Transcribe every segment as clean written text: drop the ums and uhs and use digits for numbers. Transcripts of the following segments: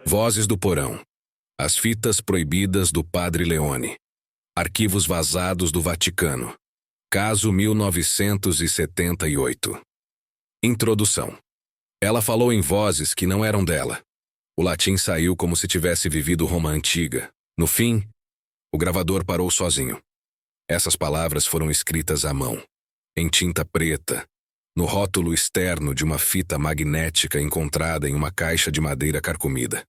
Vozes do porão. As fitas proibidas do Padre Leone. Arquivos vazados do Vaticano. Caso 1978. Introdução. Ela falou em vozes que não eram dela. O latim saiu como se tivesse vivido Roma antiga. No fim, o gravador parou sozinho. Essas palavras foram escritas à mão, em tinta preta, no rótulo externo de uma fita magnética encontrada em uma caixa de madeira carcomida.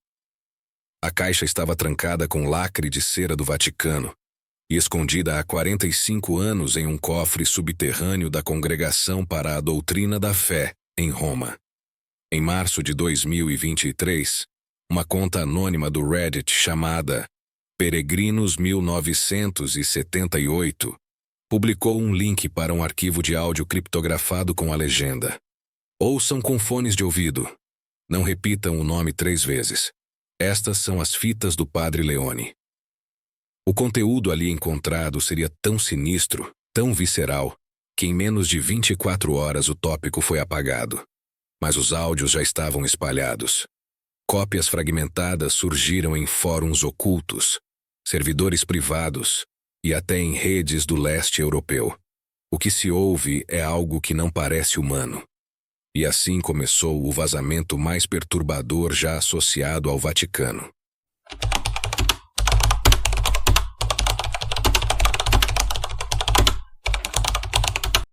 A caixa estava trancada com lacre de cera do Vaticano e escondida há 45 anos em um cofre subterrâneo da Congregação para a Doutrina da Fé, em Roma. Em março de 2023, uma conta anônima do Reddit chamada Peregrinos 1978 publicou um link para um arquivo de áudio criptografado com a legenda: ouçam com fones de ouvido. Não repitam o nome 3 vezes. Estas são as fitas do Padre Leone. O conteúdo ali encontrado seria tão sinistro, tão visceral, que em menos de 24 horas o tópico foi apagado. Mas os áudios já estavam espalhados. Cópias fragmentadas surgiram em fóruns ocultos, servidores privados e até em redes do leste europeu. O que se ouve é algo que não parece humano. E assim começou o vazamento mais perturbador já associado ao Vaticano.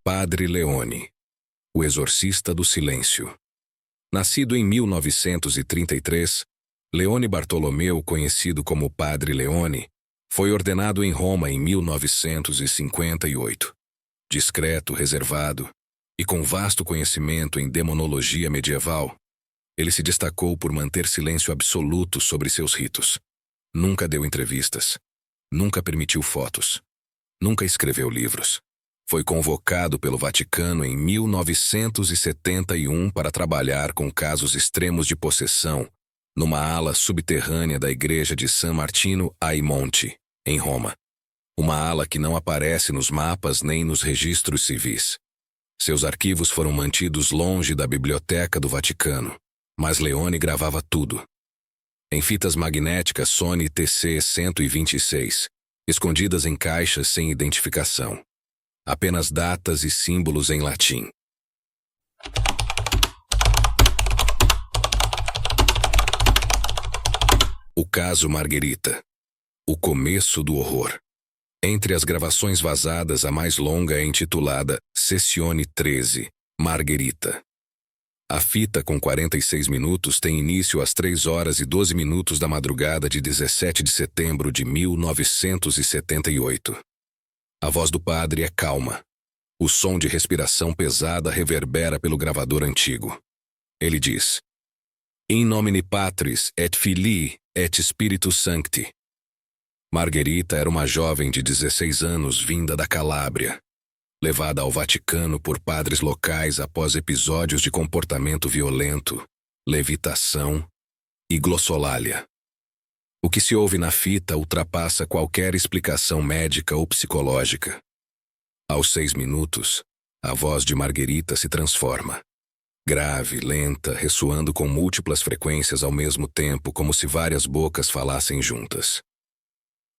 Padre Leone, o exorcista do silêncio. Nascido em 1933, Leone Bartolomeu, conhecido como Padre Leone, foi ordenado em Roma em 1958. Discreto, reservado e com vasto conhecimento em demonologia medieval, ele se destacou por manter silêncio absoluto sobre seus ritos. Nunca deu entrevistas, nunca permitiu fotos, nunca escreveu livros. Foi convocado pelo Vaticano em 1971 para trabalhar com casos extremos de possessão numa ala subterrânea da igreja de San Martino ai Monti, em Roma. Uma ala que não aparece nos mapas nem nos registros civis. Seus arquivos foram mantidos longe da biblioteca do Vaticano, mas Leone gravava tudo. Em fitas magnéticas Sony TC-126, escondidas em caixas sem identificação. Apenas datas e símbolos em latim. O caso Margherita. O começo do horror. Entre as gravações vazadas, a mais longa é intitulada Sessione 13, Margherita. A fita, com 46 minutos, tem início às 3 horas e 12 minutos da madrugada de 17 de setembro de 1978. A voz do padre é calma. O som de respiração pesada reverbera pelo gravador antigo. Ele diz: In nomine Patris et Filii et Spiritus Sancti. Margherita era uma jovem de 16 anos vinda da Calábria, levada ao Vaticano por padres locais após episódios de comportamento violento, levitação e glossolalia. O que se ouve na fita ultrapassa qualquer explicação médica ou psicológica. Aos 6 minutos, a voz de Margherita se transforma. Grave, lenta, ressoando com múltiplas frequências ao mesmo tempo, como se várias bocas falassem juntas.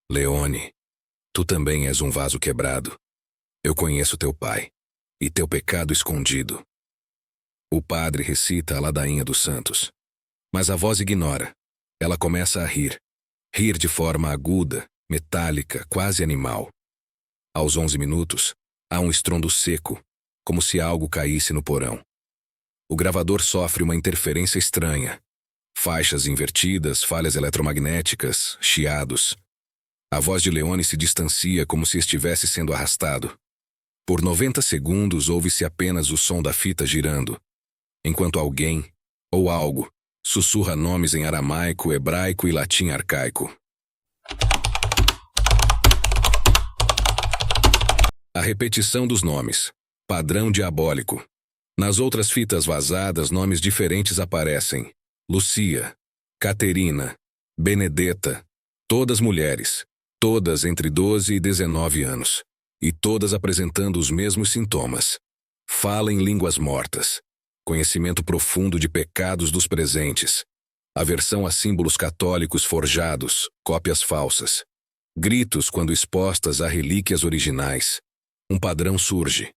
Leone, tu também és um vaso quebrado. Eu conheço teu pai e teu pecado escondido. O padre recita a ladainha dos santos. Mas a voz ignora. Ela começa a rir. Rir de forma aguda, metálica, quase animal. Aos 11 minutos, há um estrondo seco, como se algo caísse no porão. O gravador sofre uma interferência estranha. Faixas invertidas, falhas eletromagnéticas, chiados. A voz de Leone se distancia como se estivesse sendo arrastado. Por 90 segundos ouve-se apenas o som da fita girando, enquanto alguém, ou algo, sussurra nomes em aramaico, hebraico e latim arcaico. A repetição dos nomes. Padrão diabólico. Nas outras fitas vazadas, nomes diferentes aparecem. Lucia, Caterina, Benedetta, todas mulheres, todas entre 12 e 19 anos, e todas apresentando os mesmos sintomas. Fala em línguas mortas, conhecimento profundo de pecados dos presentes, Aversão a símbolos católicos forjados, cópias falsas. Gritos quando expostas a relíquias originais. Um padrão surge.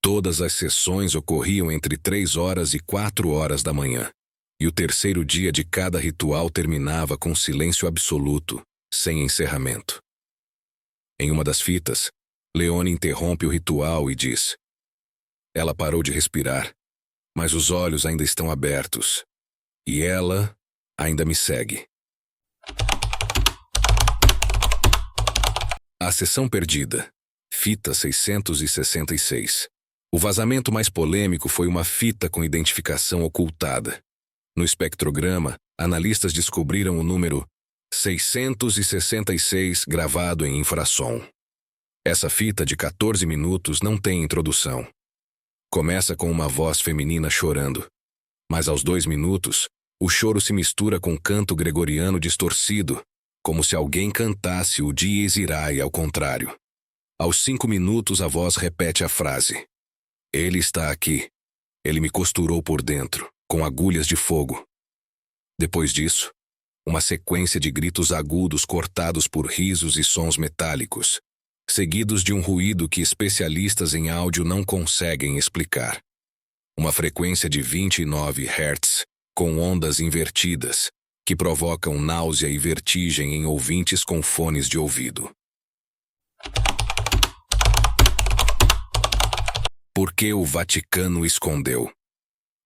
Todas as sessões ocorriam entre 3 horas e 4 horas da manhã. E o terceiro dia de cada ritual terminava com silêncio absoluto, sem encerramento. Em uma das fitas, Leone interrompe o ritual e diz: ela parou de respirar, mas os olhos ainda estão abertos. E ela ainda me segue. A sessão perdida. Fita 666. O vazamento mais polêmico foi uma fita com identificação ocultada. No espectrograma, analistas descobriram o número 666 gravado em infrassom. Essa fita de 14 minutos não tem introdução. Começa com uma voz feminina chorando. Mas aos 2 minutos, o choro se mistura com canto gregoriano distorcido, como se alguém cantasse o Dies Irae ao contrário. Aos 5 minutos a voz repete a frase: ele está aqui. Ele me costurou por dentro, com agulhas de fogo. Depois disso, uma sequência de gritos agudos cortados por risos e sons metálicos, seguidos de um ruído que especialistas em áudio não conseguem explicar. Uma frequência de 29 Hz, com ondas invertidas, que provocam náusea e vertigem em ouvintes com fones de ouvido. Por que o Vaticano escondeu?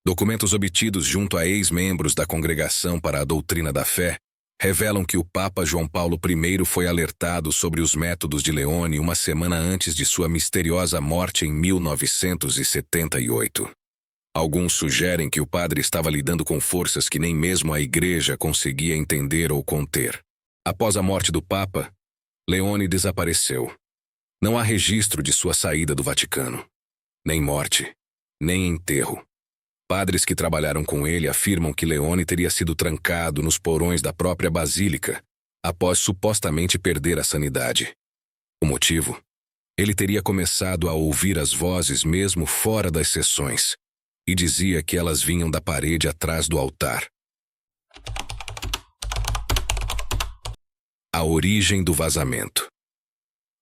Documentos obtidos junto a ex-membros da Congregação para a Doutrina da Fé revelam que o Papa João Paulo I foi alertado sobre os métodos de Leone uma semana antes de sua misteriosa morte em 1978. Alguns sugerem que o padre estava lidando com forças que nem mesmo a Igreja conseguia entender ou conter. Após a morte do Papa, Leone desapareceu. Não há registro de sua saída do Vaticano. Nem morte, nem enterro. Padres que trabalharam com ele afirmam que Leone teria sido trancado nos porões da própria basílica, após supostamente perder a sanidade. O motivo? Ele teria começado a ouvir as vozes mesmo fora das sessões, e dizia que elas vinham da parede atrás do altar. A origem do vazamento.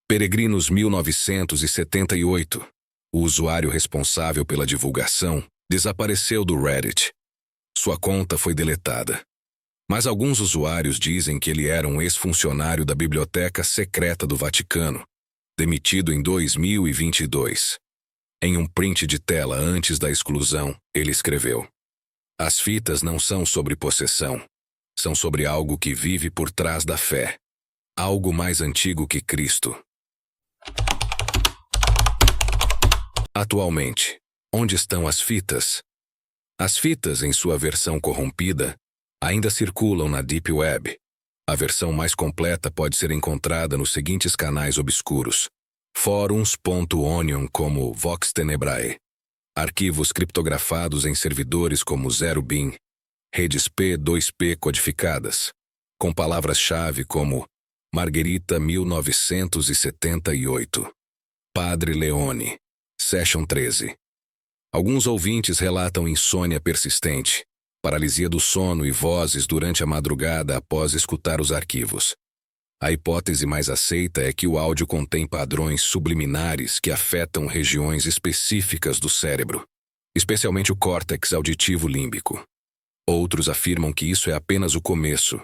Peregrinos 1978. O usuário responsável pela divulgação desapareceu do Reddit. Sua conta foi deletada. Mas alguns usuários dizem que ele era um ex-funcionário da Biblioteca Secreta do Vaticano, demitido em 2022. Em um print de tela antes da exclusão, ele escreveu: as fitas não são sobre possessão. São sobre algo que vive por trás da fé. Algo mais antigo que Cristo. Atualmente, onde estão as fitas? As fitas, em sua versão corrompida, ainda circulam na Deep Web. A versão mais completa pode ser encontrada nos seguintes canais obscuros: Forums.onion como Vox Tenebrae, arquivos criptografados em servidores como ZeroBin, redes P2P codificadas, com palavras-chave como Margherita 1978, Padre Leone, Session 13. Alguns ouvintes relatam insônia persistente, paralisia do sono e vozes durante a madrugada após escutar os arquivos. A hipótese mais aceita é que o áudio contém padrões subliminares que afetam regiões específicas do cérebro, especialmente o córtex auditivo límbico. Outros afirmam que isso é apenas o começo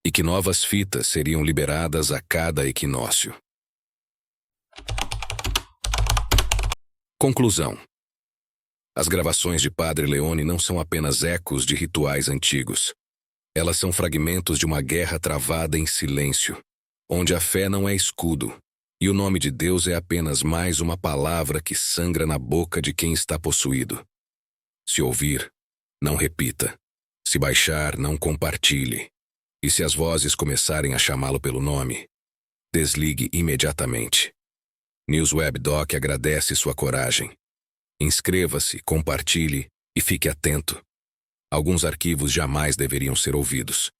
e que novas fitas seriam liberadas a cada equinócio. Conclusão. As gravações de Padre Leone não são apenas ecos de rituais antigos. Elas são fragmentos de uma guerra travada em silêncio, onde a fé não é escudo, e o nome de Deus é apenas mais uma palavra que sangra na boca de quem está possuído. Se ouvir, não repita. Se baixar, não compartilhe. E se as vozes começarem a chamá-lo pelo nome, desligue imediatamente. NewsWebDoc agradece sua coragem. Inscreva-se, compartilhe e fique atento. Alguns arquivos jamais deveriam ser ouvidos.